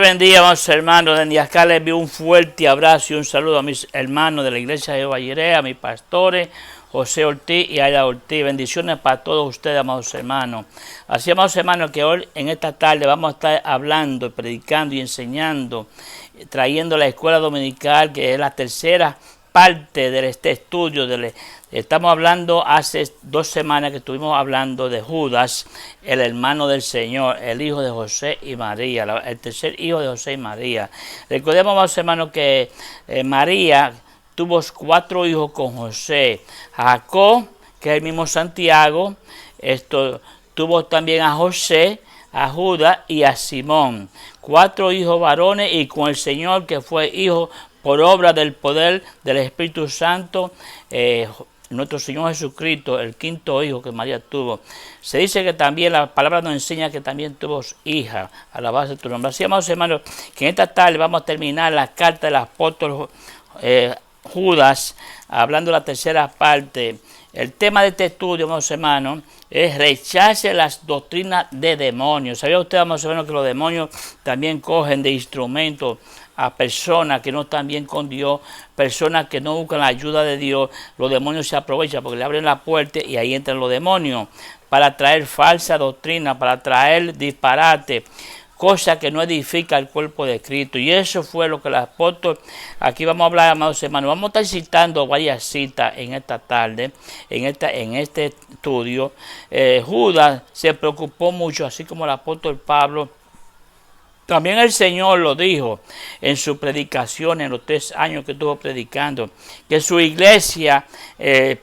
Bendiga, amados hermanos. Desde acá les envío un fuerte abrazo y un saludo a mis hermanos de la iglesia de Jehová Jireh, a mis pastores, José Ortiz y Aida Ortiz. Bendiciones para todos ustedes, amados hermanos. Así, amados hermanos, que hoy en esta tarde vamos a estar hablando, predicando y enseñando, trayendo la escuela dominical, que es la tercera parte de este estudio. Estamos hablando hace 2 semanas que estuvimos hablando de Judas, el hermano del Señor, el hijo de José y María, el tercer hijo de José y María. Recordemos, amados hermanos, que María tuvo 4 hijos con José. Jacob, que es el mismo Santiago, tuvo también a José, a Judas y a Simón. 4 hijos varones, y con el Señor, que fue hijo por obra del poder del Espíritu Santo, nuestro Señor Jesucristo, el 5.º hijo que María tuvo. Se dice que también la palabra nos enseña que también tuvo hija, a la base de tu nombre. Así, amados hermanos, que en esta tarde vamos a terminar la carta del apóstol Judas, hablando de la tercera parte. El tema de este estudio, amados hermanos, es rechace las doctrinas de demonios. ¿Sabía usted, amados hermanos, que los demonios también cogen de instrumentos a personas que no están bien con Dios, personas que no buscan la ayuda de Dios? Los demonios se aprovechan porque le abren la puerta y ahí entran los demonios para traer falsa doctrina, para traer disparate, cosa que no edifica el cuerpo de Cristo. Y eso fue lo que el apóstol, aquí vamos a hablar, amados hermanos, vamos a estar citando varias citas en esta tarde, en este estudio. Judas se preocupó mucho, así como el apóstol Pablo. También el Señor lo dijo en su predicación, en los 3 años que estuvo predicando, que su iglesia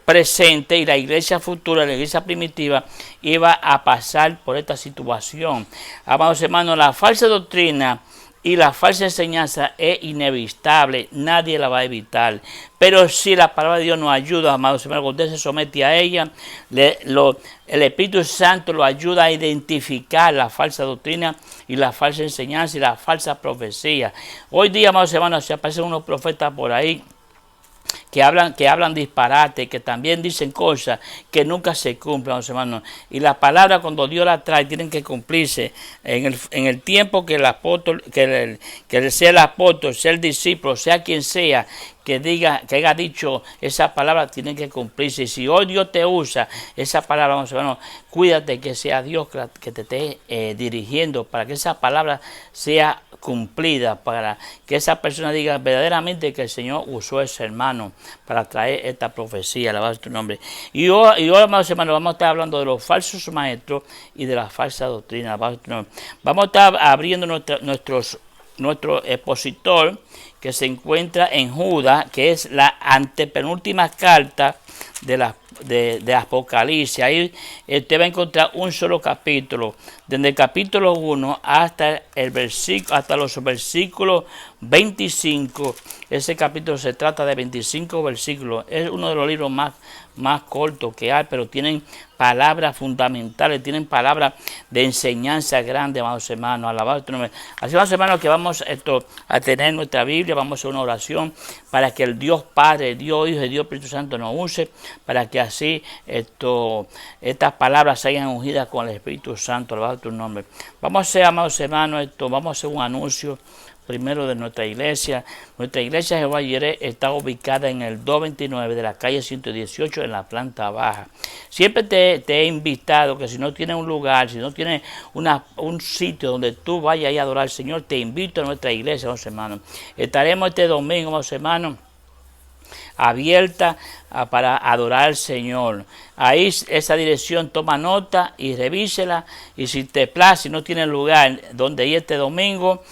presente y la iglesia futura, la iglesia primitiva, iba a pasar por esta situación. Amados hermanos, la falsa doctrina y la falsa enseñanza es inevitable, nadie la va a evitar. Pero si la palabra de Dios nos ayuda, amados hermanos, cuando usted se somete a ella, el Espíritu Santo lo ayuda a identificar la falsa doctrina y la falsa enseñanza y la falsa profecía. Hoy día, amados hermanos, se aparecen unos profetas por ahí que hablan disparate, que también dicen cosas que nunca se cumplen, amados hermanos. Y la palabra, cuando Dios la trae, tienen que cumplirse en el tiempo que el apóstol, que sea el apóstol, sea el discípulo, sea quien sea, que haya dicho esa palabra, tiene que cumplirse. Y si hoy Dios te usa esa palabra, vamos hermanos, cuídate que sea Dios que te esté dirigiendo para que esa palabra sea cumplida, para que esa persona diga verdaderamente que el Señor usó a ese hermano para traer esta profecía. Alabado tu nombre. Y hoy, amados hermanos, vamos a estar hablando de los falsos maestros y de la falsa doctrina. Alabado tu nombre. Vamos a estar abriendo nuestro expositor, que se encuentra en Judas, que es la antepenúltima carta de Apocalipsis. Ahí usted va a encontrar un solo capítulo, desde el capítulo 1 hasta los versículos 25. Ese capítulo se trata de 25 versículos. Es uno de los libros más cortos que hay, pero tienen palabras fundamentales, tienen palabras de enseñanza grande, amados hermanos. Alabado tu nombre. Así, amados hermanos, que vamos a tener nuestra Biblia, vamos a hacer una oración para que el Dios Padre, el Dios Hijo y el Dios Espíritu Santo nos use, para que así estas palabras se hayan ungidas con el Espíritu Santo. Alabado tu nombre. Vamos a hacer, amados hermanos, vamos a hacer un anuncio primero de nuestra iglesia. Nuestra iglesia Jehová Jireh está ubicada en el 229 de la calle 118 en la planta baja. Siempre te he invitado que si no tienes un lugar, si no tienes un sitio donde tú vayas a adorar al Señor, te invito a nuestra iglesia, amados hermanos. Estaremos este domingo, amados hermanos, abierta para adorar al Señor. Ahí esa dirección, toma nota y revísela, y si te place, si no tienes lugar donde ir este domingo,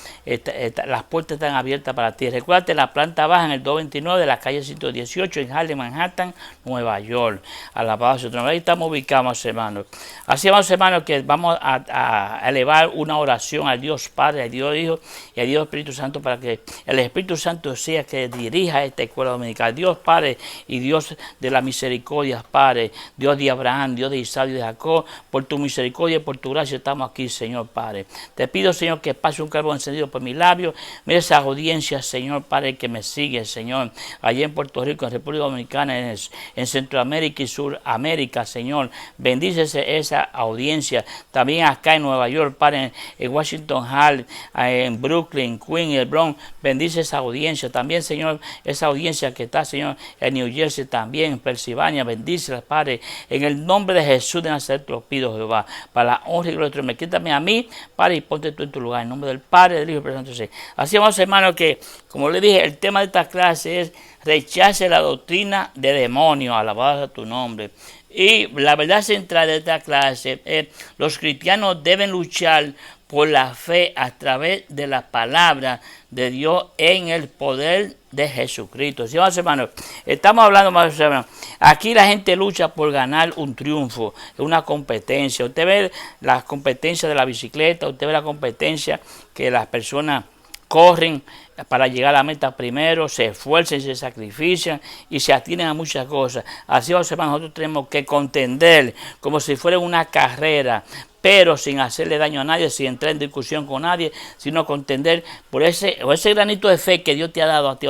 las puertas están abiertas para ti. Recuerda, la planta baja en el 229 de la calle 118 en Harlem, Manhattan, Nueva York. Alabado sea tu nombre. Ahí estamos ubicados, hermanos. Así, amados hermanos, que vamos a elevar una oración al Dios Padre, al Dios Hijo y al Dios Espíritu Santo, para que el Espíritu Santo sea que dirija esta escuela dominical. Dios Dios, Padre, y Dios de la misericordia, Padre, Dios de Abraham, Dios de Isaac y de Jacob, por tu misericordia y por tu gracia estamos aquí, Señor, Padre. Te pido, Señor, que pase un carbón encendido por mis labios. Mira esa audiencia, Señor, Padre, que me sigue, Señor, allá en Puerto Rico, en República Dominicana, en Centroamérica y Suramérica, Señor. Bendice esa audiencia. También acá en Nueva York, Padre, en Washington Hall, en Brooklyn, Queens, el Bronx. Bendice esa audiencia. También, Señor, esa audiencia que está, Señor, en New Jersey, también en Pensilvania. Bendícela, Padre. En el nombre de Jesús de Nazaret te lo pido, Jehová, para la honra y gloria de tu nombre. Quítame a mí, Padre, y ponte tú en tu lugar. En nombre del Padre, del Hijo y del Espíritu Santo. Así vamos, hermano, que, como le dije, el tema de esta clase es rechace la doctrina de demonios. Alabado a tu nombre. Y la verdad central de esta clase es: los cristianos deben luchar por la fe a través de la palabra de Dios en el poder de Jesucristo. ¿Sí, más hermanos? Estamos hablando, más hermanos. Aquí la gente lucha por ganar un triunfo, una competencia. Usted ve las competencias de la bicicleta, usted ve la competencia que las personas corren para llegar a la meta primero, se esfuerzan, se sacrifican y se atienen a muchas cosas. Así, hermanos, nosotros tenemos que contender como si fuera una carrera, pero sin hacerle daño a nadie, sin entrar en discusión con nadie, sino contender por ese granito de fe que Dios te ha dado a ti.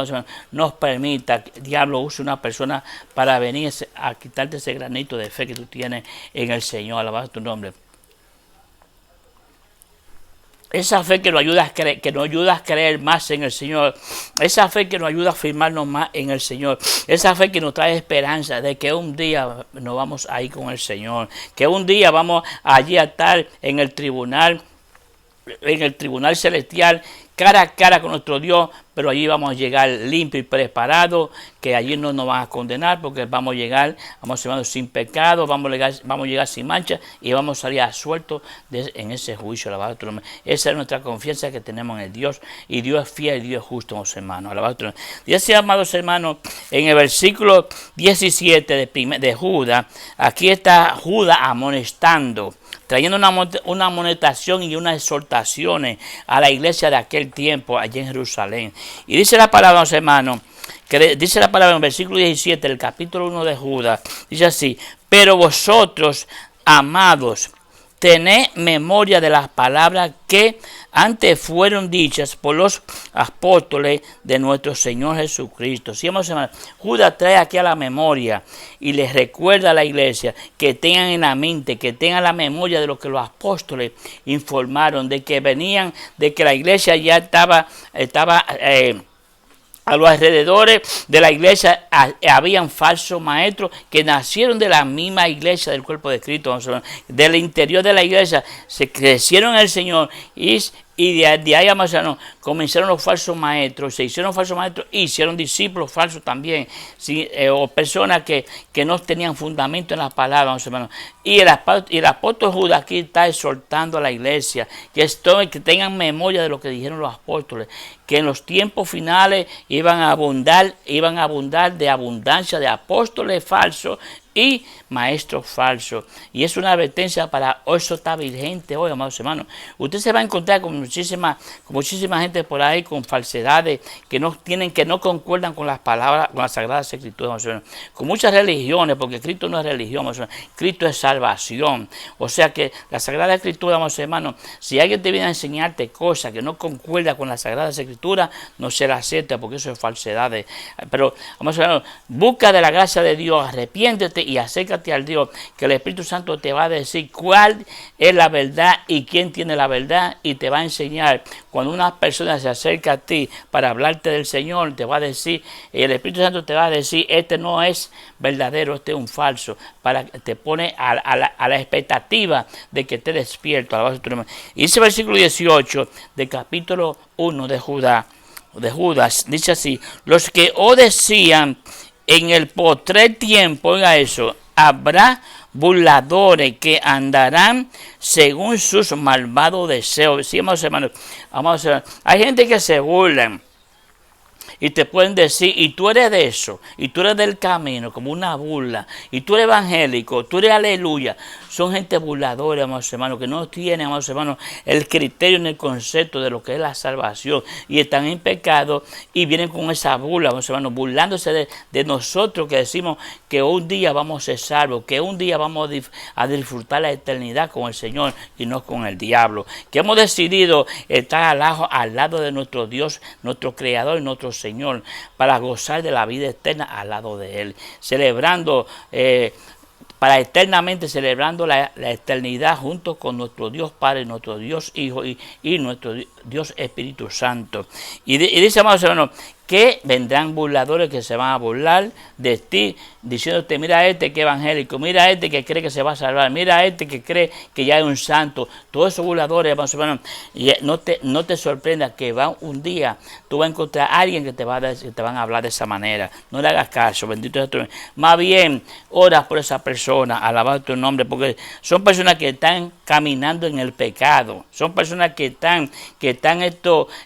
Nos permita que el diablo use una persona para venir a quitarte ese granito de fe que tú tienes en el Señor. Alabado tu nombre. Esa fe que nos ayuda a creer más en el Señor. Esa fe que nos ayuda a firmarnos más en el Señor. Esa fe que nos trae esperanza de que un día nos vamos a ir con el Señor. Que un día vamos allí a estar en el tribunal celestial, cara a cara con nuestro Dios, pero allí vamos a llegar limpio y preparado, que allí no nos van a condenar, porque vamos a llegar sin pecado, vamos a llegar sin mancha y vamos a salir sueltos en ese juicio. Alabado tu nombre. Esa es nuestra confianza que tenemos en el Dios, y Dios es fiel y Dios es justo, hermanos. Alabado tu nombre. Y así, amados hermanos, en el versículo 17 de Judas, aquí está Judas amonestando, trayendo una amonestación y unas exhortaciones a la iglesia de aquel tiempo allí en Jerusalén. Y dice la palabra, hermanos, que dice la palabra en el versículo 17 del capítulo 1 de Judas, dice así: pero vosotros, amados, tened memoria de las palabras que antes fueron dichas por los apóstoles de nuestro Señor Jesucristo. ¿Sí, hermanos? Judas trae aquí a la memoria y les recuerda a la iglesia que tengan en la mente, que tengan la memoria de lo que los apóstoles informaron, de que venían, de que la iglesia ya estaba a los alrededores de la iglesia habían falsos maestros que nacieron de la misma iglesia del cuerpo de Cristo, del interior de la iglesia, se crecieron en el Señor y de ahí, hermanos, comenzaron los falsos maestros, se hicieron falsos maestros y hicieron discípulos falsos también, o personas que no tenían fundamento en las palabras, hermanos. Y el apóstol Judas aquí está exhortando a la iglesia que tengan memoria de lo que dijeron los apóstoles, que en los tiempos finales iban a abundar de abundancia de apóstoles falsos y maestros falsos. Y es una advertencia para hoy. Eso está vigente hoy, amados hermanos. Usted se va a encontrar con muchísima gente por ahí con falsedades que no concuerdan con las palabras, con las sagradas escrituras, amados hermanos. Con muchas religiones, porque Cristo no es religión, amados hermanos. Cristo es salvación. O sea que la sagrada escritura, amados hermanos, si alguien te viene a enseñarte cosas que no concuerdan con las sagradas escrituras, no se la acepta, porque eso es falsedades. Pero, amados hermanos, busca de la gracia de Dios, arrepiéntete y acércate al Dios, que el Espíritu Santo te va a decir cuál es la verdad y quién tiene la verdad, y te va a enseñar. Cuando una persona se acerca a ti para hablarte del Señor, te va a decir, el Espíritu Santo te va a decir: este no es verdadero, este es un falso, te pone a la expectativa de que te despierto. Y ese versículo 18 del capítulo 1 de Judas dice así: los que os decían en el postrer tiempo, oiga eso, habrá burladores que andarán según sus malvados deseos. Sí, hermanos, hay gente que se burla y te pueden decir, y tú eres de eso, y tú eres del camino, como una burla, y tú eres evangélico, tú eres aleluya. Son gente burladora, amados hermanos, que no tienen, amados hermanos, el criterio ni el concepto de lo que es la salvación, y están en pecado y vienen con esa burla, amados hermanos, burlándose de nosotros que decimos que un día vamos a ser salvos, que un día vamos a disfrutar la eternidad con el Señor y no con el diablo, que hemos decidido estar al lado de nuestro Dios, nuestro Creador y nuestro Señor, para gozar de la vida eterna al lado de Él, celebrando para eternamente celebrando la eternidad junto con nuestro Dios Padre, nuestro Dios Hijo y nuestro Dios Espíritu Santo. Y dice, amados hermanos, que vendrán burladores que se van a burlar de ti, diciéndote, mira este que es evangélico, mira este que cree que se va a salvar, mira este que cree que ya es un santo. Todos esos burladores, hermanos, y no te sorprenda que un día tú vas a encontrar a alguien que te van a hablar de esa manera. No le hagas caso, bendito sea tu nombre. Más bien, ora por esa persona, alaba tu nombre, porque son personas que están caminando en el pecado, son personas que están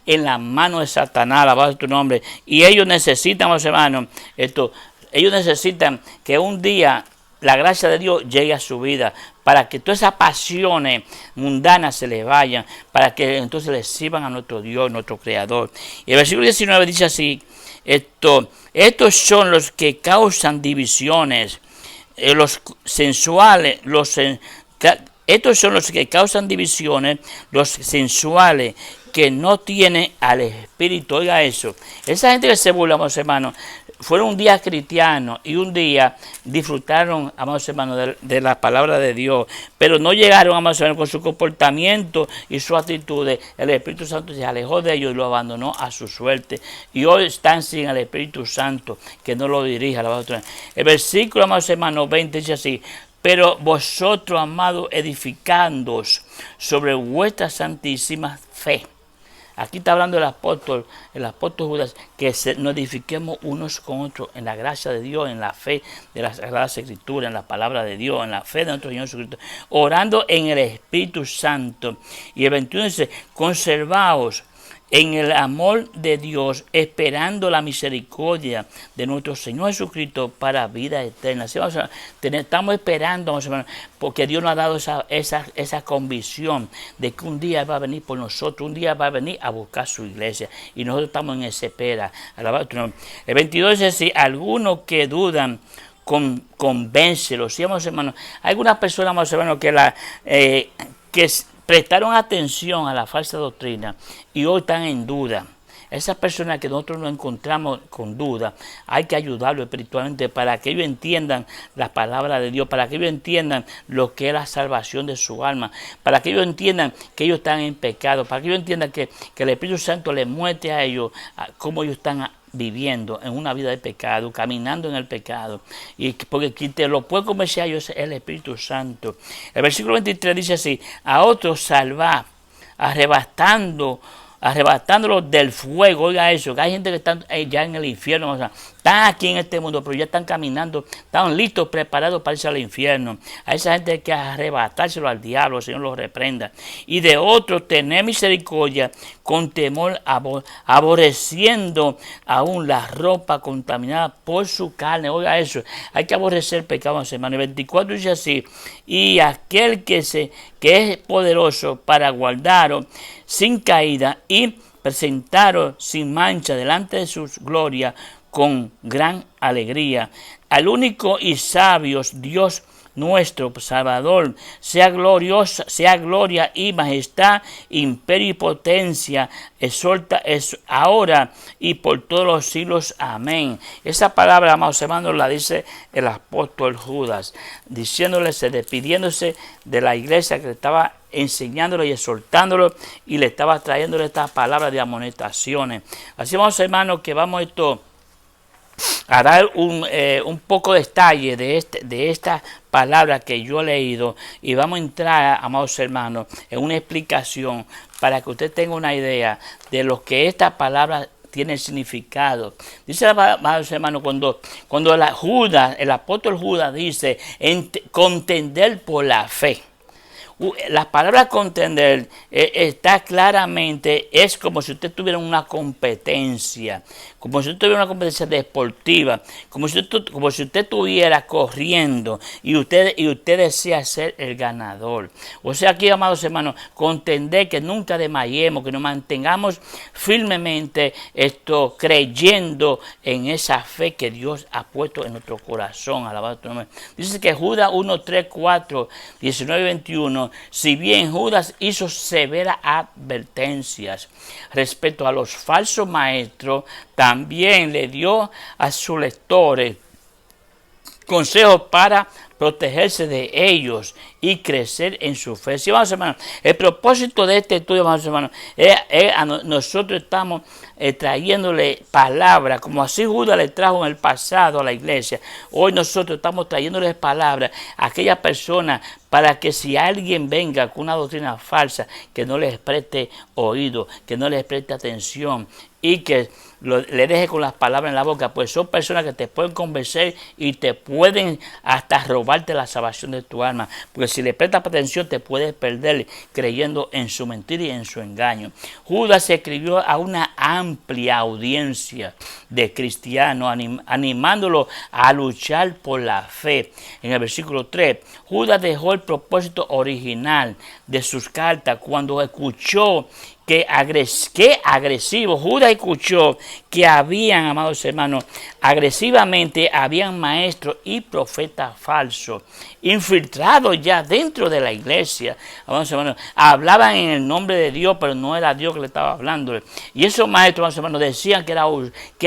en la mano de Satanás, alaba tu nombre. Y ellos necesitan, hermanos, ellos necesitan que un día la gracia de Dios llegue a su vida, para que todas esas pasiones mundanas se les vayan, para que entonces les sirvan a nuestro Dios, nuestro Creador. Y el versículo 19 dice así, estos son los que causan divisiones, los sensuales, estos son los que causan divisiones, los sensuales, que no tienen al Espíritu. Oiga eso. Esa gente que se burla, amados hermanos, fueron un día cristianos y un día disfrutaron, amados hermanos, de la palabra de Dios, pero no llegaron, amados hermanos, con su comportamiento y su actitud. El Espíritu Santo se alejó de ellos y lo abandonó a su suerte. Y hoy están sin el Espíritu Santo, que no lo dirija. El versículo, amados hermanos, 20 dice así, pero vosotros, amados, edificándoos sobre vuestra santísima fe. Aquí está hablando el apóstol Judas, que nos edifiquemos unos con otros en la gracia de Dios, en la fe de las Sagradas Escrituras, en la palabra de Dios, en la fe de nuestro Señor Jesucristo, orando en el Espíritu Santo. Y el 21 dice, conservaos en el amor de Dios, esperando la misericordia de nuestro Señor Jesucristo para vida eterna. ¿Sí? Estamos esperando, hermanos, porque Dios nos ha dado esa convicción de que un día va a venir por nosotros, un día va a venir a buscar su iglesia, y nosotros estamos en esa espera. El 22 dice, si algunos que dudan, convéncelos. ¿Sí, hermanos? Hay algunas personas, hermanos, que prestaron atención a la falsa doctrina y hoy están en duda. Esas personas que nosotros nos encontramos con duda, hay que ayudarlos espiritualmente para que ellos entiendan la palabra de Dios, para que ellos entiendan lo que es la salvación de su alma, para que ellos entiendan que ellos están en pecado, para que ellos entiendan que el Espíritu Santo les muestre a ellos cómo ellos están viviendo en una vida de pecado, caminando en el pecado, y porque quien te lo puede convencer a ellos es el Espíritu Santo. El versículo 23 dice así, a otros salvar, arrebatándolos del fuego. Oiga eso, que hay gente que está ya en el infierno, o sea, están aquí en este mundo, pero ya están caminando, están listos, preparados para irse al infierno. A esa gente hay que arrebatárselo al diablo, el Señor los reprenda. Y de otros tener misericordia con temor, aborreciendo aún la ropa contaminada por su carne. Oiga eso, hay que aborrecer el pecado, hermano. El 24 dice así, y aquel que es poderoso para guardaros sin caída y presentaros sin mancha delante de su gloria con gran alegría. Al único y sabio Dios nuestro Salvador, sea gloria y majestad, imperio y potencia, exalta ahora y por todos los siglos. Amén. Esa palabra, amados hermanos, la dice el apóstol Judas, despidiéndose de la iglesia que le estaba enseñándolo y exhortándolo, y le estaba trayéndole estas palabras de amonestaciones. Así, amados hermanos, que vamos a dar un poco de detalle de esta palabra que yo he leído, y vamos a entrar, amados hermanos, en una explicación para que usted tenga una idea de lo que esta palabra tiene significado. Dice, amados hermanos, cuando el apóstol Judas dice contender por la fe. La palabra contender está claramente, es como si usted tuviera una competencia, como si usted tuviera una competencia deportiva, como si usted estuviera corriendo y usted desea ser el ganador. O sea, aquí, amados hermanos, contender, que nunca desmayemos, que nos mantengamos firmemente creyendo en esa fe que Dios ha puesto en nuestro corazón. Alabado tu nombre. Dice que Judas 1, 3, 4, 19 y 21, si bien Judas hizo severas advertencias respecto a los falsos maestros, también le dio a sus lectores consejos para protegerse de ellos y crecer en su fe. Sí, vamos, hermanos, el propósito de este estudio, vamos, hermanos, nosotros estamos trayéndole palabra, como así Judas le trajo en el pasado a la iglesia. Hoy nosotros estamos trayéndole palabra a aquellas personas para que si alguien venga con una doctrina falsa, que no les preste oído, que no les preste atención y que le deje con las palabras en la boca, pues son personas que te pueden convencer y te pueden hasta robarte la salvación de tu alma, porque si le prestas atención te puedes perder creyendo en su mentira y en su engaño. Judas se escribió a una amplia audiencia de cristianos, animándolo a luchar por la fe. En el versículo 3, Judas dejó el propósito original de sus cartas cuando escuchó que agresivo, Judas escuchó que habían, amados hermanos, agresivamente habían maestros y profetas falsos, infiltrados ya dentro de la iglesia. Amados hermanos, hablaban en el nombre de Dios, pero no era Dios que le estaba hablando. Y esos maestros, amados hermanos, decían que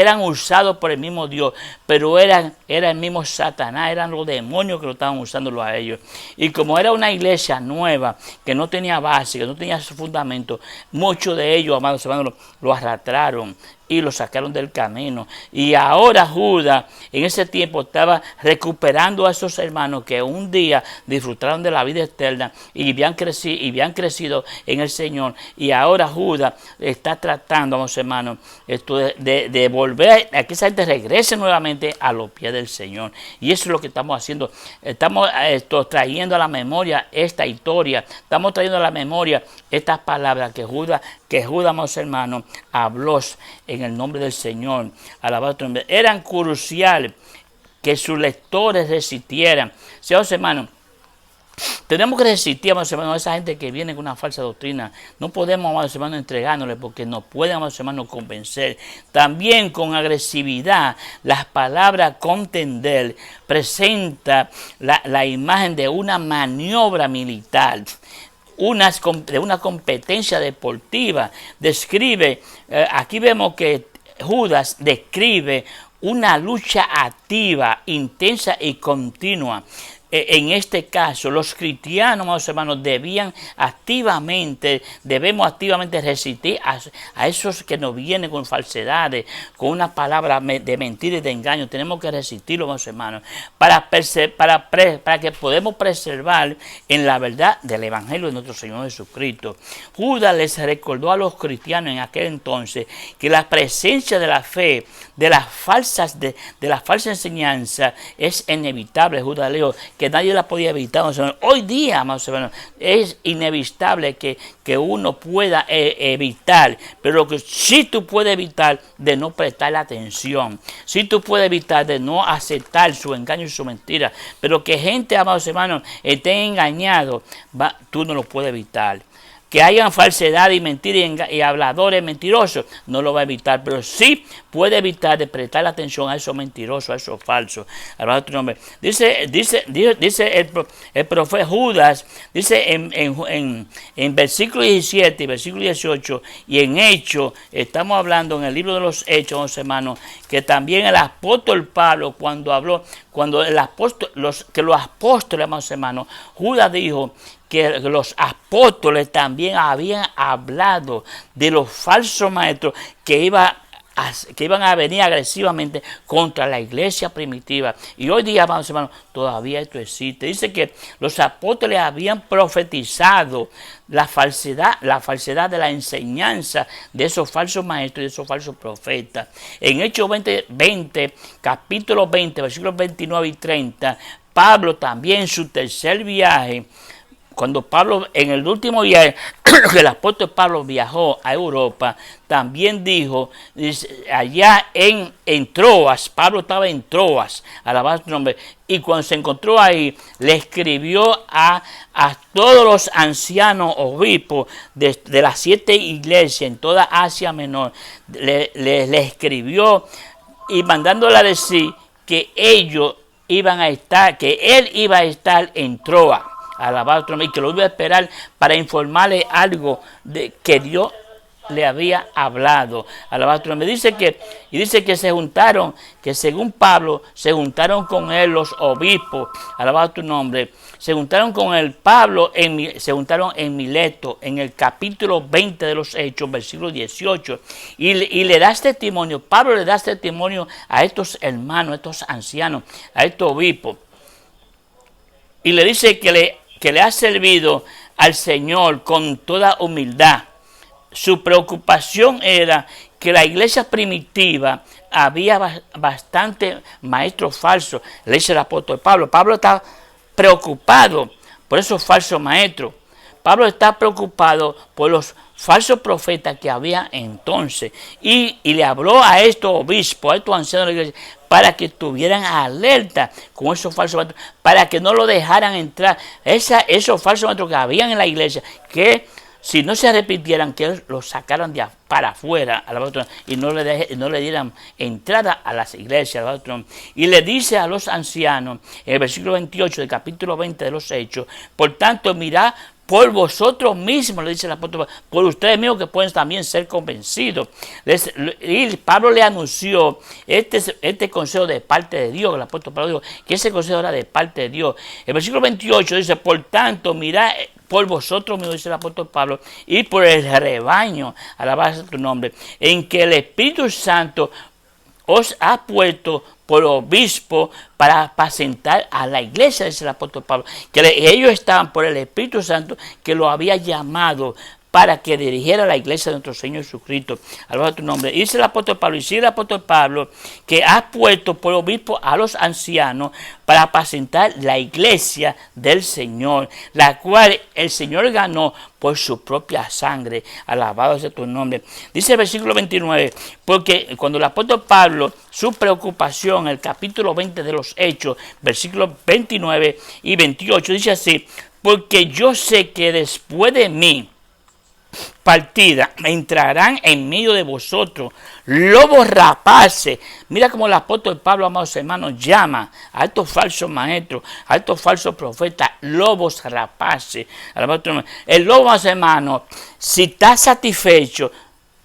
eran usados por el mismo Dios, pero era el mismo Satanás, eran los demonios que lo estaban usando a ellos. Y como era una iglesia nueva, que no tenía base, que no tenía su fundamento, muchos de ellos, amados hermanos, lo arrastraron y lo sacaron del camino. Y ahora Judas en ese tiempo estaba recuperando a esos hermanos que un día disfrutaron de la vida eterna y habían crecido en el Señor. Y ahora Judas está tratando, amados hermanos, de volver a que esa gente regrese nuevamente a los pies del Señor. Y eso es lo que estamos haciendo. Estamos trayendo a la memoria esta historia. Estamos trayendo a la memoria estas palabras que Judas, amados hermanos, habló en el nombre del Señor. Alabado tu nombre. Eran cruciales que sus lectores resistieran. Sí, hermanos, tenemos que resistir, amados hermanos, a esa gente que viene con una falsa doctrina. No podemos, amados hermanos, entregándoles porque nos pueden, amados hermanos, convencer. También con agresividad, las palabras contender presenta la imagen de una maniobra militar, de una competencia deportiva. Aquí vemos que Judas describe una lucha activa, intensa y continua. En este caso, los cristianos, amados hermanos, debemos activamente resistir a esos que nos vienen con falsedades, con una palabra de mentira y de engaño. Tenemos que resistirlo, amados hermanos, para que podamos preservar en la verdad del Evangelio de nuestro Señor Jesucristo. Judas les recordó a los cristianos en aquel entonces que la presencia de la fe, de las falsas enseñanzas, es inevitable. Judas leo que nadie la podía evitar. Hoy día, amados hermanos, es inevitable que uno pueda evitar, pero lo que sí tú puedes evitar de no prestar atención, sí tú puedes evitar de no aceptar su engaño y su mentira, pero que gente, amados hermanos, esté engañado, tú no lo puedes evitar. Que hayan falsedad y mentira y habladores mentirosos, no lo va a evitar, pero sí puede evitar de prestar atención a esos mentirosos, a esos falsos. Alabado tu nombre. Dice el profeta Judas, dice en versículo 17 y versículo 18, y en Hechos, estamos hablando en el libro de los Hechos, hermanos, que también el apóstol Pablo, los apóstoles, amados hermanos, Judas dijo que los apóstoles también habían hablado de los falsos maestros que iban a venir agresivamente contra la iglesia primitiva. Y hoy día, amados hermanos, todavía esto existe. Dice que los apóstoles habían profetizado la falsedad de la enseñanza de esos falsos maestros y de esos falsos profetas. En Hechos 20, capítulo 20, versículos 29 y 30, Pablo también en su tercer viaje cuando Pablo, en el último viaje, que el apóstol Pablo viajó a Europa, también dijo, allá en Troas, Pablo estaba en Troas, alabado su nombre, y cuando se encontró ahí, le escribió a todos los ancianos obispos de las 7 iglesias en toda Asia Menor, le escribió y mandándole a decir que ellos iban a estar, que él iba a estar en Troas, alabado otro nombre, y que lo iba a esperar para informarle algo de que Dios le había hablado. Alabado otro nombre. Dice que se juntaron, que según Pablo, se juntaron con él los obispos, alabado tu nombre, se juntaron con el Pablo, se juntaron en Mileto, en el capítulo 20 de los Hechos, versículo 18, y le das testimonio, Pablo le da testimonio a estos hermanos, a estos ancianos, a estos obispos, y le dice que le ha servido al Señor con toda humildad. Su preocupación era que la iglesia primitiva había bastante maestros falsos. Le dice el apóstol Pablo. Pablo está preocupado por esos falsos maestros. Pablo está preocupado por los falsos profetas que había entonces. Y le habló a estos obispos, a estos ancianos de la iglesia, para que estuvieran alerta con esos falsos maestros, para que no lo dejaran entrar. Esos falsos maestros que habían en la iglesia, que si no se arrepintieran, que los sacaran para afuera y no le dieran entrada a las iglesias. Y le dice a los ancianos, en el versículo 28 del capítulo 20 de los Hechos, por tanto, mirad por vosotros mismos, le dice el apóstol, por ustedes mismos que pueden también ser convencidos. Y Pablo le anunció este consejo de parte de Dios. El apóstol Pablo dijo que ese consejo era de parte de Dios. El versículo 28 dice, por tanto, mirad por vosotros mismos, dice el apóstol Pablo, y por el rebaño, alabado tu nombre, en que el Espíritu Santo os ha puesto por obispo para apacentar a la iglesia, dice el apóstol Pablo, que ellos estaban por el Espíritu Santo que lo había llamado para que dirigiera la iglesia de nuestro Señor Jesucristo. Alabado tu nombre. Y dice el apóstol Pablo, y sigue el apóstol Pablo, que ha puesto por obispo a los ancianos para apacentar la iglesia del Señor, la cual el Señor ganó por su propia sangre. Alabado sea tu nombre. Dice el versículo 29, porque cuando el apóstol Pablo, su preocupación, el capítulo 20 de los Hechos, versículos 29 y 28, dice así, porque yo sé que después de mí, partida, entrarán en medio de vosotros lobos rapaces. Mira cómo el apóstol Pablo, amados hermanos, llama a estos falsos maestros, a estos falsos profetas, lobos rapaces. El lobo, amados hermanos, si está satisfecho,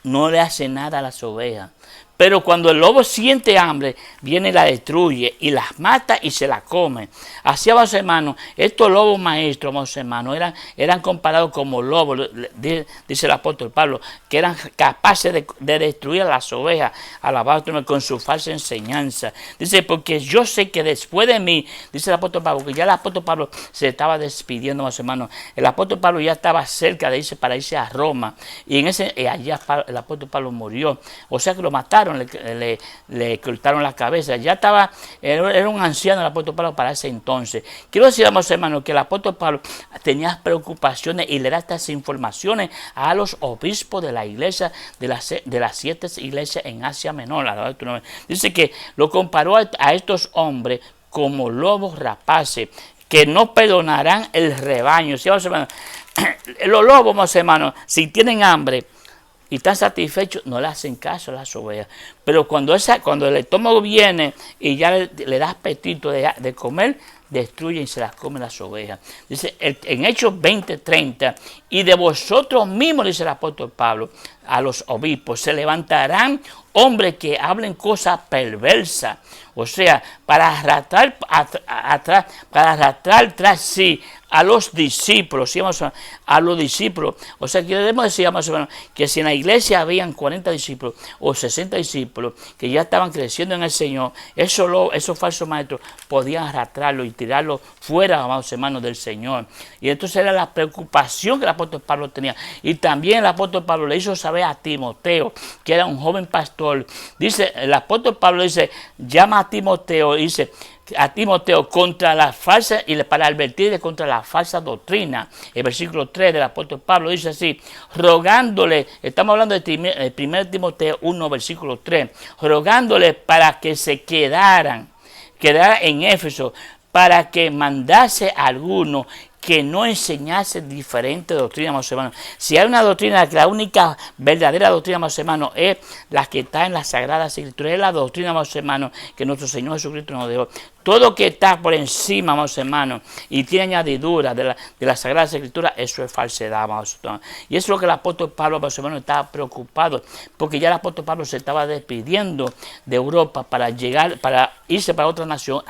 no le hace nada a las ovejas. Pero cuando el lobo siente hambre, viene y la destruye y las mata y se la come. Así, amados hermanos, estos lobos maestros, amados hermanos, eran comparados como lobos, dice el apóstol Pablo, que eran capaces de destruir a las ovejas, alabado con su falsa enseñanza. Dice, porque yo sé que después de mí, dice el apóstol Pablo, que ya el apóstol Pablo se estaba despidiendo, amados hermanos. El apóstol Pablo ya estaba cerca de irse para irse a Roma. Y allá el apóstol Pablo murió. O sea que lo mataron. Le cortaron la cabeza. Ya era un anciano el apóstol Pablo para ese entonces. Quiero decir, amados hermanos, que el apóstol Pablo tenía preocupaciones y le da estas informaciones a los obispos de la iglesia, de las 7 iglesias en Asia Menor. Dice que lo comparó a estos hombres como lobos rapaces, que no perdonarán el rebaño. ¿Sí, amados hermanos? Los lobos, amados hermanos, si tienen hambre y están satisfechos, no le hacen caso a las ovejas. Pero cuando el estómago viene y ya le da apetito de comer, destruyen y se las comen las ovejas. Dice en Hechos 20:30, y de vosotros mismos, dice el apóstol Pablo, a los obispos, se levantarán hombres que hablen cosas perversas, o sea, para arrastrar tras sí a los discípulos, ¿sí? A los discípulos. O sea, queremos decir, más o menos, que si en la iglesia habían 40 discípulos o 60 discípulos que ya estaban creciendo en el Señor, esos falsos maestros podían arrastrarlo y tirarlo fuera, amados hermanos, del Señor. Y entonces era la preocupación que el apóstol Pablo tenía. Y también el apóstol Pablo le hizo saber a Timoteo, que era un joven pastor, Señor. Dice, el apóstol Pablo dice, llama a Timoteo, dice, a Timoteo contra la falsa, y para advertirle contra la falsa doctrina. El versículo 3 del apóstol Pablo dice así, rogándole, estamos hablando de 1 Timoteo 1, versículo 3, rogándole para que se quedara en Éfeso, para que mandase a alguno que no enseñase diferente doctrina, amados hermanos. Si hay una doctrina, que la única verdadera doctrina, amados hermanos, es la que está en las Sagradas Escrituras, es la doctrina, amados hermanos, que nuestro Señor Jesucristo nos dejó. Todo que está por encima, amados hermanos, y tiene añadiduras de las Sagradas Escrituras, eso es falsedad, amados hermanos. Y eso es lo que el apóstol Pablo, amados hermanos, estaba preocupado, porque ya el apóstol Pablo se estaba despidiendo de Europa para irse para otra nación,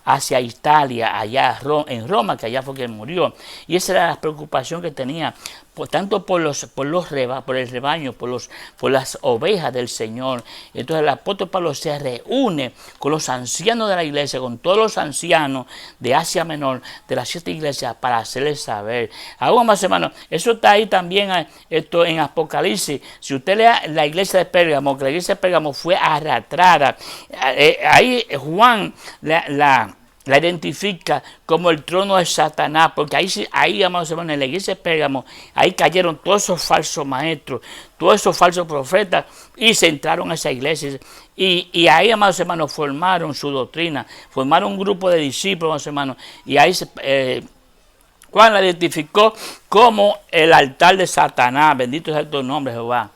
hacia Italia, allá en Roma, que allá fue que murió. Y esa era la preocupación que tenía, tanto por el rebaño, por las ovejas del Señor. Entonces el apóstol Pablo se reúne con los ancianos de la iglesia, con todos los ancianos de Asia Menor, de las 7 iglesias, para hacerles saber. Ahora, más hermanos, eso está ahí también en Apocalipsis. Si usted lea la iglesia de Pérgamo, que la iglesia de Pérgamo fue arrastrada, ahí Juan la identifica como el trono de Satanás, porque ahí, amados hermanos, en la iglesia de Pérgamo, ahí cayeron todos esos falsos maestros, todos esos falsos profetas, y se entraron a esa iglesia, y ahí, amados hermanos, formaron su doctrina, formaron un grupo de discípulos, amados hermanos, y ahí Juan la identificó como el altar de Satanás. Bendito sea tu nombre, Jehová.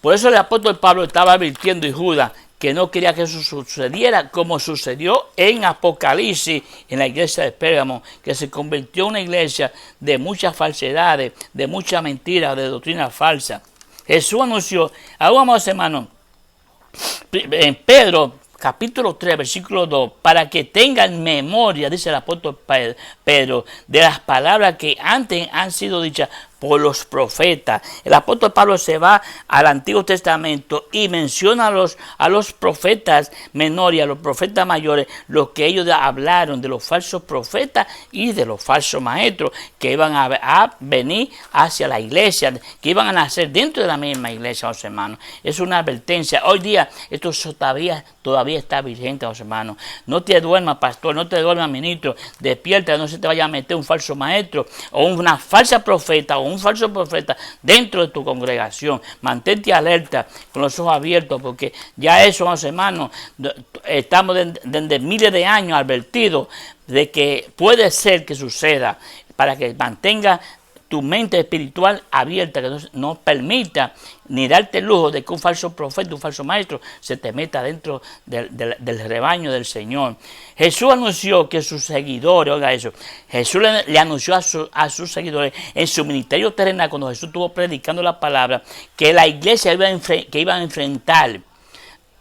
Por eso el apóstol Pablo estaba advirtiendo, y Judas, que no quería que eso sucediera, como sucedió en Apocalipsis, en la iglesia de Pérgamo, que se convirtió en una iglesia de muchas falsedades, de mucha mentira, de doctrina falsa. Jesús anunció, amados hermanos, en Pedro, capítulo 3, versículo 2, para que tengan memoria, dice el apóstol Pedro, de las palabras que antes han sido dichas por los profetas. El apóstol Pablo se va al Antiguo Testamento y menciona a los profetas menores y a los profetas mayores, lo que ellos hablaron de los falsos profetas y de los falsos maestros que iban a venir hacia la iglesia, que iban a nacer dentro de la misma iglesia, los hermanos. Es una advertencia. Hoy día esto todavía está vigente, los hermanos. No te duermas, pastor, no te duermas, ministro. Despierta, no se te vaya a meter un falso maestro o una falsa profeta o un falso profeta dentro de tu congregación. Mantente alerta, con los ojos abiertos, porque ya eso, mis hermanos, estamos desde miles de años advertidos de que puede ser que suceda, para que mantenga tu mente espiritual abierta, que no permita ni darte el lujo de que un falso profeta, un falso maestro se te meta dentro del rebaño del Señor. Jesús anunció que sus seguidores, oiga eso, Jesús le anunció a sus seguidores en su ministerio terrenal, cuando Jesús estuvo predicando la palabra, que la iglesia iba a enfrentar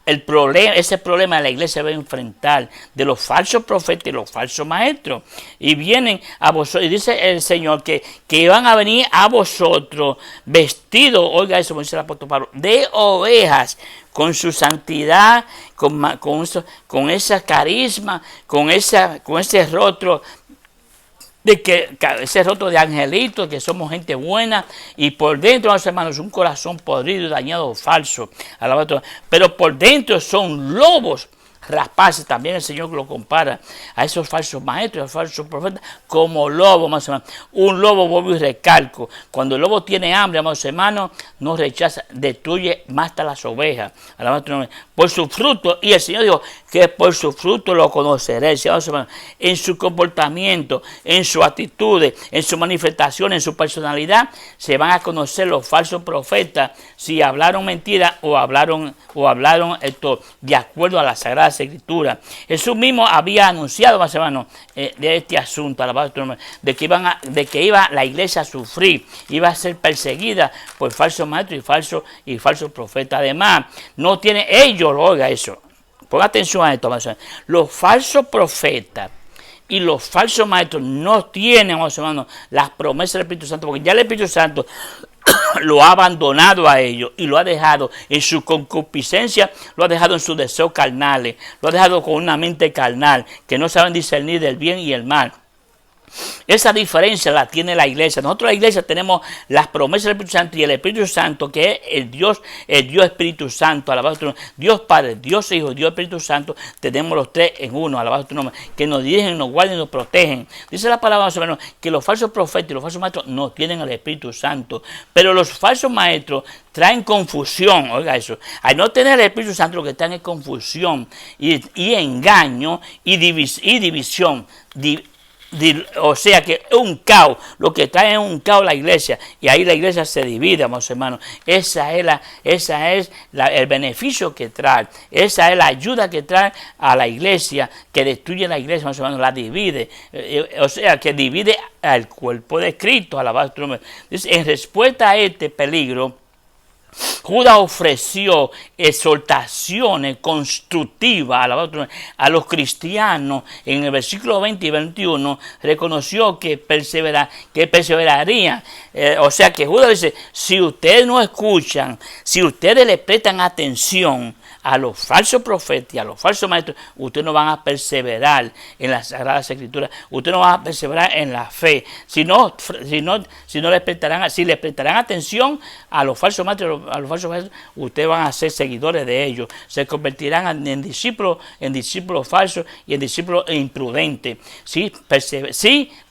ese problema de la iglesia va a enfrentar, de los falsos profetas y los falsos maestros. Y vienen a vosotros, y dice el Señor que van a venir a vosotros vestidos, oiga eso, como dice el apóstol Pablo, de ovejas, con su santidad, con esa carisma, con ese rostro, ese rostro de angelitos, que somos gente buena, y por dentro, hermanos, un corazón podrido, dañado, falso. Pero por dentro son lobos rapaces. También el Señor lo compara a esos falsos maestros, a esos falsos profetas, como lobos, más hermanos. Un lobo, vuelvo y recalco, cuando el lobo tiene hambre, amados hermanos, no rechaza, destruye, mata las ovejas. Por su fruto, y el Señor dijo que por su fruto lo conoceréis, hermanos, en su comportamiento, en su actitudes, en su manifestación, en su personalidad, se van a conocer los falsos profetas, si hablaron mentiras o hablaron esto de acuerdo a la Sagrada Escritura. Jesús mismo había anunciado, más hermanos, de este asunto, de que iba la iglesia a sufrir, iba a ser perseguida por falsos maestros y falsos profetas. Además, no tiene ellos, oiga eso, ponga atención a esto, más hermanos, los falsos profetas y los falsos maestros no tienen, hermanos, las promesas del Espíritu Santo, porque ya el Espíritu Santo lo ha abandonado a ellos y lo ha dejado en su concupiscencia, lo ha dejado en sus deseos carnales, lo ha dejado con una mente carnal, que no saben discernir del bien y el mal. Esa diferencia la tiene la iglesia. Nosotros la iglesia tenemos las promesas del Espíritu Santo y el Espíritu Santo, que es el Dios Espíritu Santo, alabado tu nombre. Dios Padre, Dios Hijo, Dios Espíritu Santo, tenemos los tres en uno, alabado tu nombre, que nos dirigen, nos guardan y nos protegen. Dice la palabra más o menos que los falsos profetas y los falsos maestros no tienen el Espíritu Santo, pero los falsos maestros traen confusión. Oiga eso, al no tener el Espíritu Santo lo que traen es confusión y engaño y división. O sea que es un caos, lo que trae es un caos la iglesia, y ahí la iglesia se divide, amados hermanos. Esa es el beneficio que trae, esa es la ayuda que trae a la iglesia, que destruye la iglesia, amados hermanos, la divide, o sea que divide al cuerpo de Cristo, alabado tu nombre. En respuesta a este peligro, Judas ofreció exhortaciones constructivas a los cristianos. En el versículo 20 y 21 reconoció que perseverarían. O sea que Judas dice, si ustedes no escuchan, si ustedes le prestan atención a los falsos profetas y a los falsos maestros, ustedes no van a perseverar en las Sagradas Escrituras, ustedes no van a perseverar en la fe. Si les prestarán atención a los falsos maestros, ustedes van a ser seguidores de ellos, se convertirán en discípulos falsos y en discípulos imprudentes. Si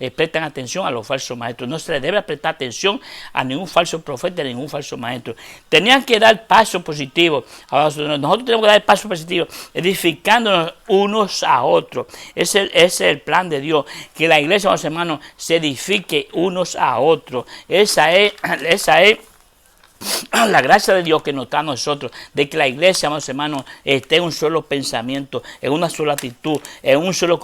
les prestan atención a los falsos maestros, no se les debe prestar atención a ningún falso profeta, a ningún falso maestro. Tenían que dar pasos positivos. Nosotros tenemos que dar pasos positivos, edificándonos unos a otros. Ese es el plan de Dios, que la iglesia, los hermanos, se edifique unos a otros. Esa es la gracia de Dios que nos da a nosotros, de que la iglesia, amados hermanos, esté en un solo pensamiento, en una sola actitud, en un solo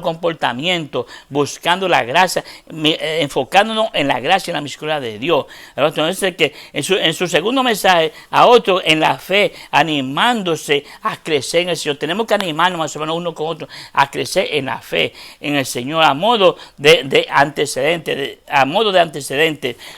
comportamiento, buscando la gracia, enfocándonos en la gracia y la misericordia de Dios. Entonces, que en su segundo mensaje a otros en la fe, animándose a crecer en el Señor. Tenemos que animarnos, amados hermanos, uno con otro, a crecer en la fe, en el Señor, a modo de antecedente.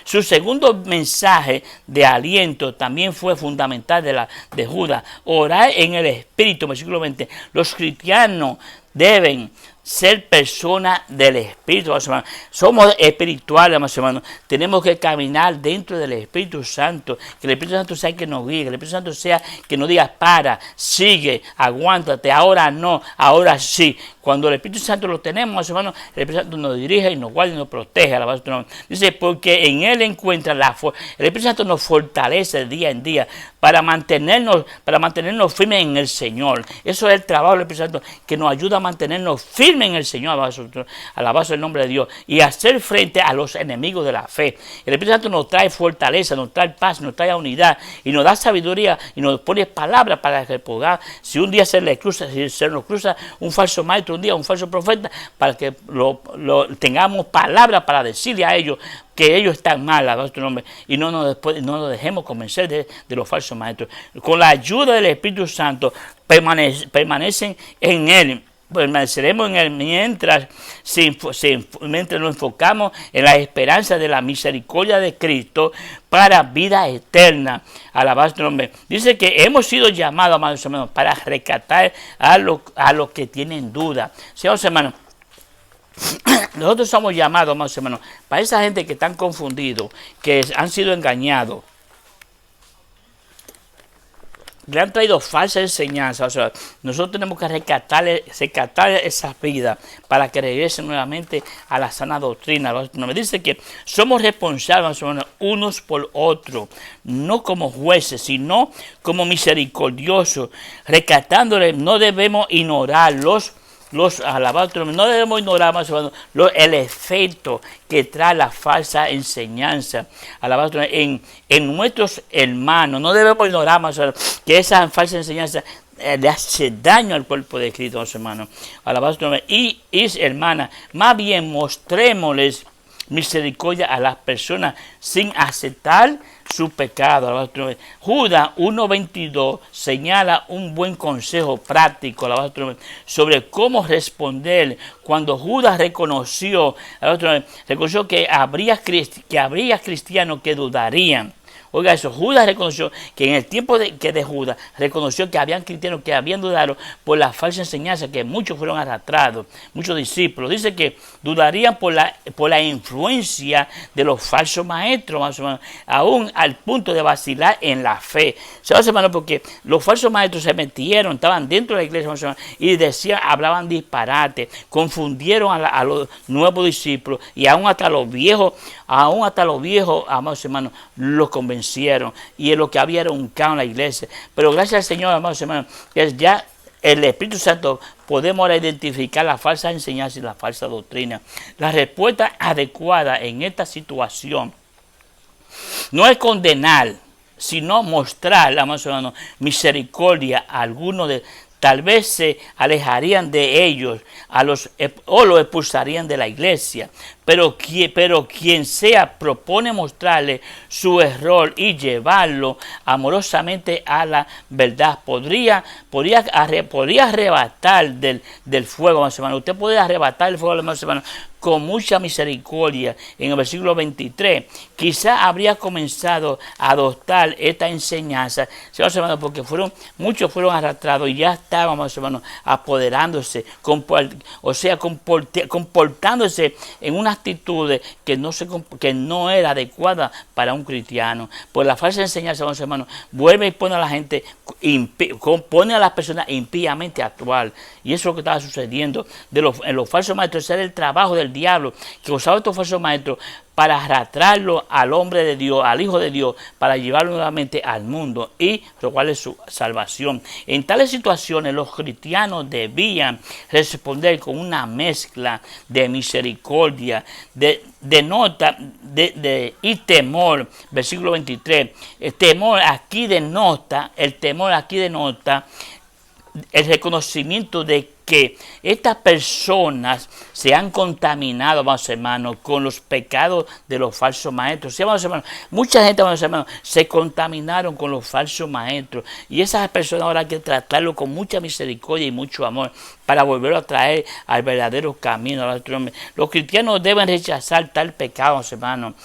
Su segundo mensaje de aliento también fue fundamental de Judas. Orar en el Espíritu, versículo 20. Los cristianos deben ser personas del Espíritu, hermanos. Somos espirituales, hermanos. Tenemos que caminar dentro del Espíritu Santo. Que el Espíritu Santo sea el que nos guíe. Que el Espíritu Santo sea que nos diga, para, sigue, aguántate, ahora no, ahora sí. Cuando el Espíritu Santo lo tenemos, hermanos, el Espíritu Santo nos dirige y nos guarda y nos protege. Dice, porque en Él encuentra la fuerza. El Espíritu Santo nos fortalece día en día para mantenernos firmes en el Señor. Eso es el trabajo del Espíritu Santo, que nos ayuda a mantenernos firmes en el Señor, alabados el nombre de Dios, y hacer frente a los enemigos de la fe. El Espíritu Santo nos trae fortaleza, nos trae paz, nos trae unidad, y nos da sabiduría, y nos pone palabras para que podamos, si un día se nos cruza un falso maestro, un día un falso profeta, para que tengamos palabras para decirle a ellos que ellos están mal, alabados tu nombre, y no nos dejemos convencer de los falsos maestros. Con la ayuda del Espíritu Santo permanecen en Él. Permaneceremos en Él mientras nos enfocamos en la esperanza de la misericordia de Cristo para vida eterna. Alabado tu nombre. Dice que hemos sido llamados, amados hermanos, para rescatar a los que tienen duda. Señores hermanos, nosotros somos llamados, amados hermanos, para esa gente que están confundidos, que han sido engañados, le han traído falsas enseñanzas. O sea, nosotros tenemos que rescatar esas vidas para que regresen nuevamente a la sana doctrina. Me dice que somos responsables unos por otros, no como jueces, sino como misericordiosos. Rescatándole, no debemos ignorar no debemos ignorar, más o menos, el efecto que trae la falsa enseñanza en nuestros hermanos. No debemos ignorar, más o menos, que esa falsa enseñanza le hace daño al cuerpo de Cristo, hermanos. Y hermanas, más bien mostrémosles misericordia a las personas sin aceptar su pecado. Judas 1:22 señala un buen consejo práctico sobre cómo responder cuando Judas reconoció que habría cristianos que dudarían. Oiga eso, Judas reconoció que en el tiempo de Judas, reconoció que habían cristianos que habían dudado por la falsa enseñanza, que muchos fueron arrastrados, muchos discípulos. Dice que dudarían por la influencia de los falsos maestros, más o menos, aún al punto de vacilar en la fe. ¿Sabes, hermano? Porque los falsos maestros se metieron, estaban dentro de la iglesia, más o menos, y decían, hablaban disparate, confundieron a los nuevos discípulos, y aún hasta los viejos, amados hermanos, los convencieron, y lo que había era un caos en la iglesia. Pero gracias al Señor, amados hermanos, que ya el Espíritu Santo podemos ahora identificar la falsa enseñanza y la falsa doctrina. La respuesta adecuada en esta situación no es condenar, sino mostrar, amados hermanos, misericordia a algunos de. Tal vez se alejarían de ellos o los expulsarían de la iglesia. Pero quien sea propone mostrarle su error y llevarlo amorosamente a la verdad. Podría arrebatar del fuego, más hermano. Usted puede arrebatar el fuego, más hermano, con mucha misericordia. En el versículo 23, quizá habría comenzado a adoptar esta enseñanza, hermano, porque muchos fueron arrastrados y ya estaban, hermano, apoderándose, comportándose en una actitud que no era adecuada para un cristiano. Por la falsa enseñanza, hermano, vuelve y pone a la gente, pone a las personas impíamente a actuar. Y eso es lo que estaba sucediendo en los falsos maestros. Ese era el trabajo del diablo, que usaba estos falsos maestros para arrastrarlo al hombre de Dios, al Hijo de Dios, para llevarlo nuevamente al mundo y robarle su salvación. En tales situaciones los cristianos debían responder con una mezcla de misericordia, y temor. Versículo 23, el temor aquí denota el reconocimiento de que estas personas se han contaminado, vamos hermanos, con los pecados de los falsos maestros. Sí, vamos hermanos, mucha gente, vamos hermanos, se contaminaron con los falsos maestros, y esas personas ahora hay que tratarlo con mucha misericordia y mucho amor para volverlo a traer al verdadero camino. Los cristianos deben rechazar tal pecado, vamos hermanos,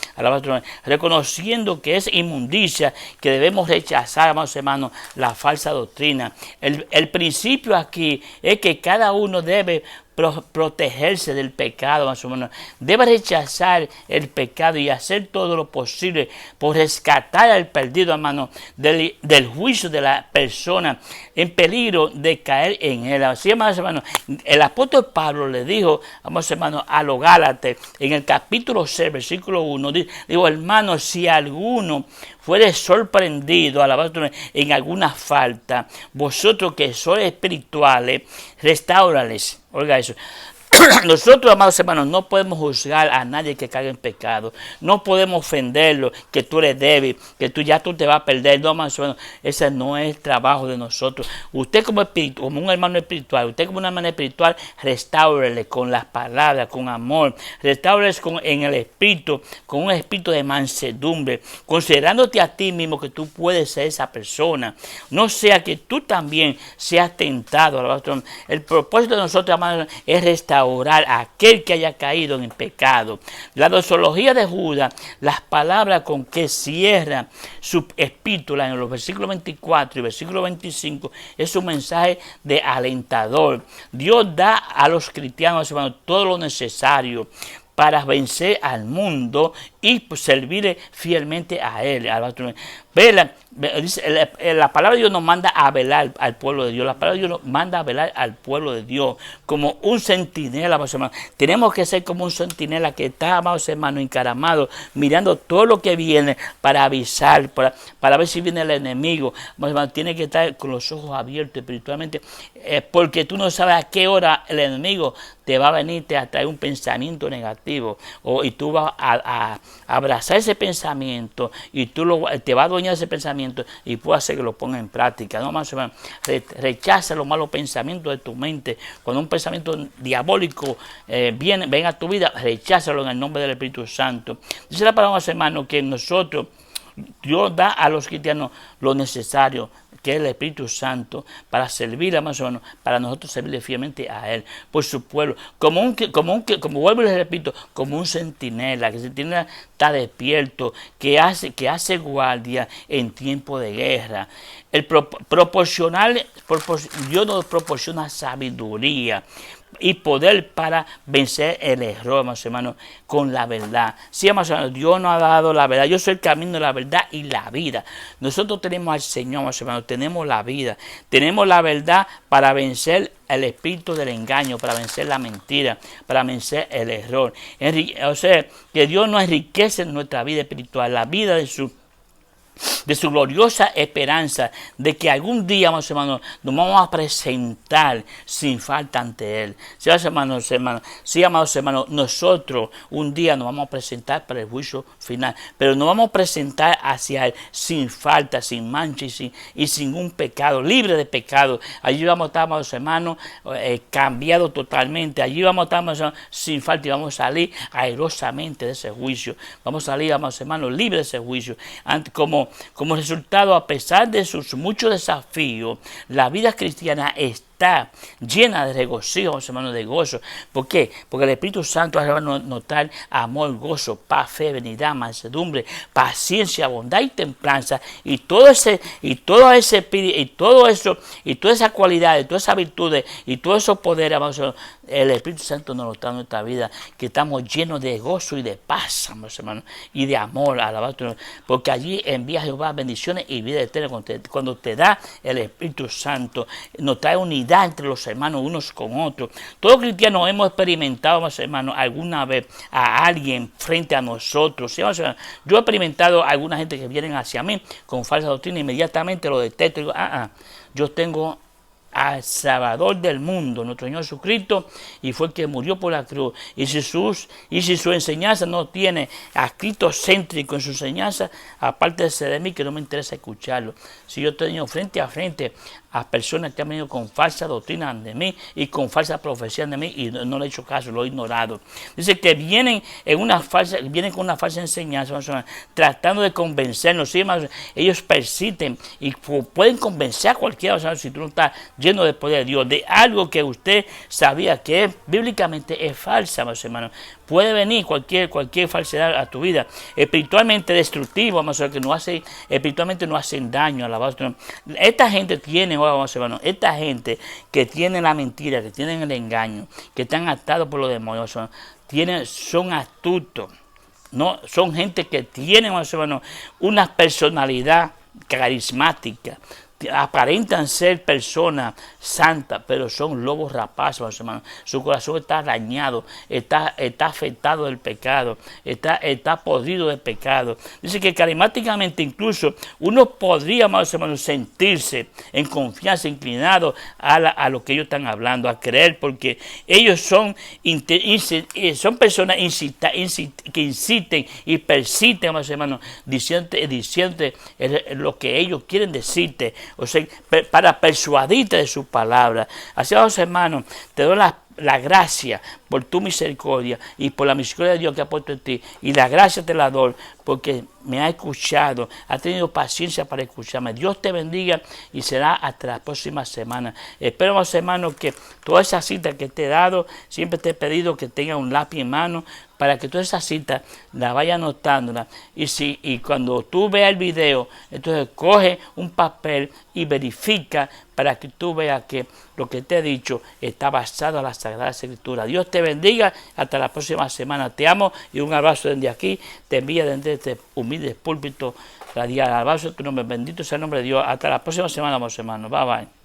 reconociendo que es inmundicia, que debemos rechazar, vamos hermanos, la falsa doctrina. El principio aquí es que cada uno debe protegerse del pecado, más o menos. Debe rechazar el pecado y hacer todo lo posible por rescatar al perdido, hermano, del juicio de la persona en peligro de caer en él. Así, hermano, el apóstol Pablo le dijo, vamos hermano, a los Gálatas, en el capítulo 6, versículo 1, digo, hermano, si alguno fuere sorprendido en alguna falta, vosotros que sois espirituales, restáurales. Oiga eso. Nosotros, amados hermanos, no podemos juzgar a nadie que caiga en pecado. No podemos ofenderlo, que tú eres débil, que tú te vas a perder. No, amados hermanos, ese no es el trabajo de nosotros. Usted como un hermano espiritual, usted como una hermana espiritual, restáurele con las palabras, con amor. Restáurele en el espíritu, con un espíritu de mansedumbre, considerándote a ti mismo que tú puedes ser esa persona. No sea que tú también seas tentado. El propósito de nosotros, amados, es restaurar a aquel que haya caído en pecado. La doxología de Judas, las palabras con que cierra su epístola en los versículos 24 y versículo 25, es un mensaje de alentador. Dios da a los cristianos, hermanos, todo lo necesario para vencer al mundo y servirle fielmente a Él. La palabra de Dios nos manda a velar al pueblo de Dios. La palabra de Dios nos manda a velar al pueblo de Dios como un centinela, amados hermanos. Tenemos que ser como un centinela que está, amados hermanos, encaramado, mirando todo lo que viene para avisar, para ver si viene el enemigo. Amados hermanos, tiene que estar con los ojos abiertos espiritualmente, porque tú no sabes a qué hora el enemigo te va a venir a traer un pensamiento negativo, y tú vas a abrazar ese pensamiento, y te va a adueñar ese pensamiento, y puede hacer que lo ponga en práctica. No, más hermano, rechaza los malos pensamientos de tu mente. Cuando un pensamiento diabólico venga a tu vida, recházalo en el nombre del Espíritu Santo. Dice la palabra, hermano, que nosotros Dios da a los cristianos lo necesario, que es el Espíritu Santo, para servir, más o menos, para nosotros servirle fielmente a Él, por su pueblo, como vuelvo y les repito, como un centinela, que el centinela está despierto, que hace guardia en tiempo de guerra. Dios nos proporciona sabiduría y poder para vencer el error, más hermanos, con la verdad. Sí, más hermanos, Dios nos ha dado la verdad. Yo soy el camino, la verdad y la vida. Nosotros tenemos al Señor, más hermanos, tenemos la vida. Tenemos la verdad para vencer el espíritu del engaño, para vencer la mentira, para vencer el error. O sea, que Dios nos enriquece en nuestra vida espiritual, la vida de su gloriosa esperanza de que algún día, amados hermanos, nos vamos a presentar sin falta ante Él. Sí, amados hermanos, nosotros un día nos vamos a presentar para el juicio final, pero nos vamos a presentar hacia Él sin falta, sin mancha y sin un pecado, libre de pecado. Allí vamos a estar, amados hermanos, cambiados totalmente. Allí vamos a estar, amados hermanos, sin falta, y vamos a salir airosamente de ese juicio. Vamos a salir, amados hermanos, libres de ese juicio. Como resultado, a pesar de sus muchos desafíos, la vida cristiana está llena de regocijo, hermanos, de gozo. ¿Por qué? Porque el Espíritu Santo hace notar amor, gozo, paz, fe, benignidad, mansedumbre, paciencia, bondad y templanza, y toda esa cualidad, todas esas virtudes y todos esos poderes, el Espíritu Santo nos lo está en nuestra vida, que estamos llenos de gozo y de paz, hermanos, y de amor, alabado, porque allí envía Jehová bendiciones y vida eterna. Cuando te da el Espíritu Santo, nos trae unidad entre los hermanos unos con otros. Todos cristianos hemos experimentado, hermanos, alguna vez a alguien frente a nosotros. ¿Sí? Yo he experimentado a alguna gente que vienen hacia mí con falsa doctrina, inmediatamente lo detesto. Digo, yo tengo al Salvador del mundo, nuestro Señor Jesucristo, y fue el que murió por la cruz. Y si su enseñanza no tiene a Cristo céntrico en su enseñanza, aparte de ser de mí, que no me interesa escucharlo. Si yo he tenido frente a frente a personas que han venido con falsa doctrina de mí y con falsa profecía de mí, y no le he hecho caso, lo he ignorado. Dice que vienen con una falsa enseñanza, tratando de convencernos. ¿Sí? Ellos persisten y pueden convencer a cualquiera, si tú no estás lleno del poder de Dios, de algo que usted sabía que bíblicamente es falsa, mis hermanos. Puede venir cualquier falsedad a tu vida, espiritualmente destructivo, que espiritualmente no hacen daño a la base. Esta gente que tiene la mentira, que tienen el engaño, que están atados por los demonios, son astutos, ¿no? Son gente que tienen, una personalidad carismática. Aparentan ser personas santas, pero son lobos rapaces, hermanos. Su corazón está dañado, está afectado del pecado, está podrido del pecado. Dice que carismáticamente incluso uno podría, hermanos, sentirse en confianza, inclinado a lo que ellos están hablando, a creer, porque ellos son personas que inciten y persisten, hermanos, diciendo lo que ellos quieren decirte. O sea, para persuadirte de su palabra. Así, hermanos, te doy la gracia por tu misericordia y por la misericordia de Dios que ha puesto en ti. Y la gracia te la doy porque me ha escuchado, ha tenido paciencia para escucharme. Dios te bendiga y será hasta la próxima semana. Espero, hermanos, que todas esas citas que te he dado, siempre te he pedido que tengas un lápiz en mano para que todas esas citas las vayas anotándolas. Y cuando tú veas el video, entonces coge un papel y verifica para que tú veas que lo que te he dicho está basado en la Sagrada Escritura. Dios te bendiga. Hasta la próxima semana. Te amo y un abrazo desde aquí. Te envía desde este humilde púlpito radial. Abrazo tu nombre. Bendito sea el nombre de Dios. Hasta la próxima semana, hermanos. Bye bye.